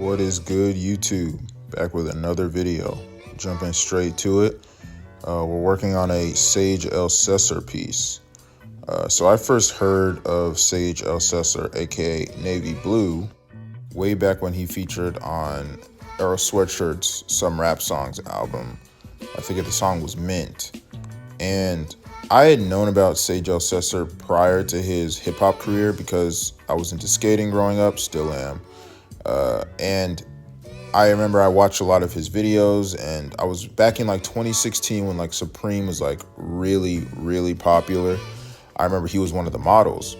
What is good, YouTube? Back with another video. Jumping straight to it. We're working on a Sage Elsesser piece. So I first heard of Sage Elsesser, aka Navy Blue, way back when he featured on Earl Sweatshirt's Some Rap Songs album. I think the song was Mint. And I had known about Sage Elsesser prior to his hip-hop career because I was into skating growing up, still am. And I remember I watched a lot of his videos, and I was back in like 2016 when like Supreme was like really popular. I remember he was one of the models.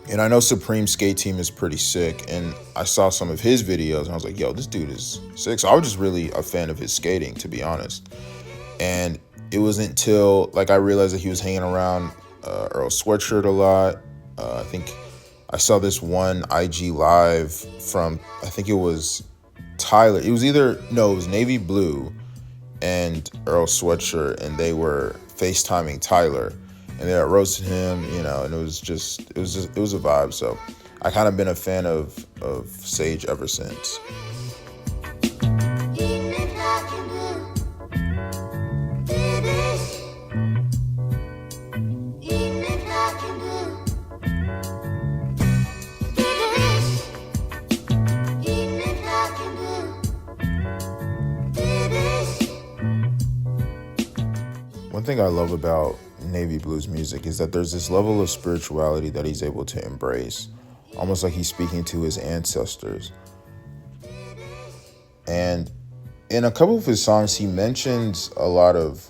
And I know Supreme's skate team is pretty sick, and I saw some of his videos and I was like, yo, this dude is sick. So I was just really a fan of his skating, to be honest. And it wasn't until like I realized that he was hanging around Earl Sweatshirt a lot. I think I saw this one IG live from, I think it was Tyler. It was Navy Blue and Earl Sweatshirt, and they were FaceTiming Tyler, and they roasted him, and it was a vibe. So I kind of been a fan of Sage ever since. One thing I love about Navy Blue's music is that there's this level of spirituality that he's able to embrace, almost like he's speaking to his ancestors. And in a couple of his songs, he mentions a lot of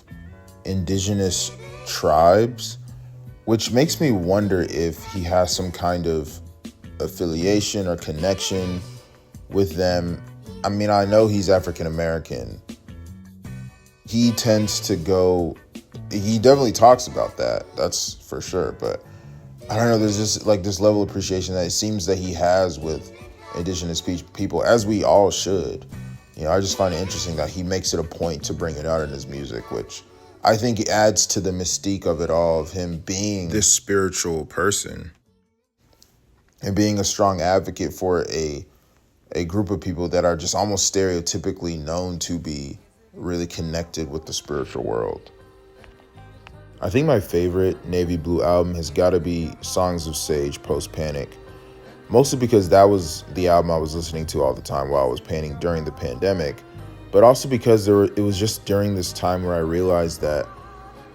indigenous tribes, which makes me wonder if he has some kind of affiliation or connection with them. I mean, I know he's African American. He tends to he definitely talks about that, that's for sure, but I don't know, there's just like this level of appreciation that it seems that he has with indigenous people, as we all should. I just find it interesting that he makes it a point to bring it out in his music, which I think adds to the mystique of it all, of him being this spiritual person and being a strong advocate for a group of people that are just almost stereotypically known to be really connected with the spiritual world. I think my favorite Navy Blue album has got to be Songs of Sage Post Panic, mostly because that was the album I was listening to all the time while I was painting during the pandemic, but also because it was just during this time where I realized that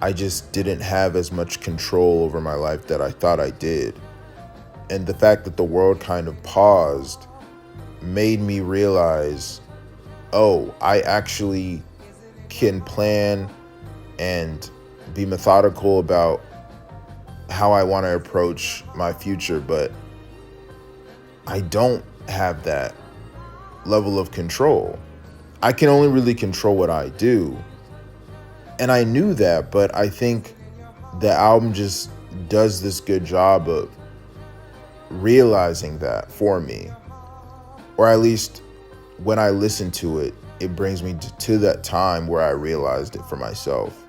I just didn't have as much control over my life that I thought I did. And the fact that the world kind of paused made me realize, oh, I actually can plan and be methodical about how I want to approach my future, but I don't have that level of control. I can only really control what I do. And I knew that, but I think the album just does this good job of realizing that for me. Or at least when I listen to it, it brings me to that time where I realized it for myself.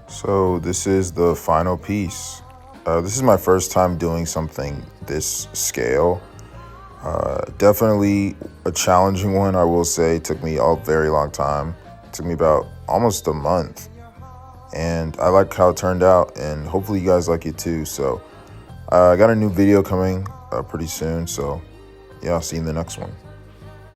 So this is the final piece. This is my first time doing something this scale. Definitely a challenging one, I will say. It took me a very long time. It took me about almost a month. And I like how it turned out, and hopefully you guys like it too. So I got a new video coming pretty soon. So yeah, I'll see you in the next one.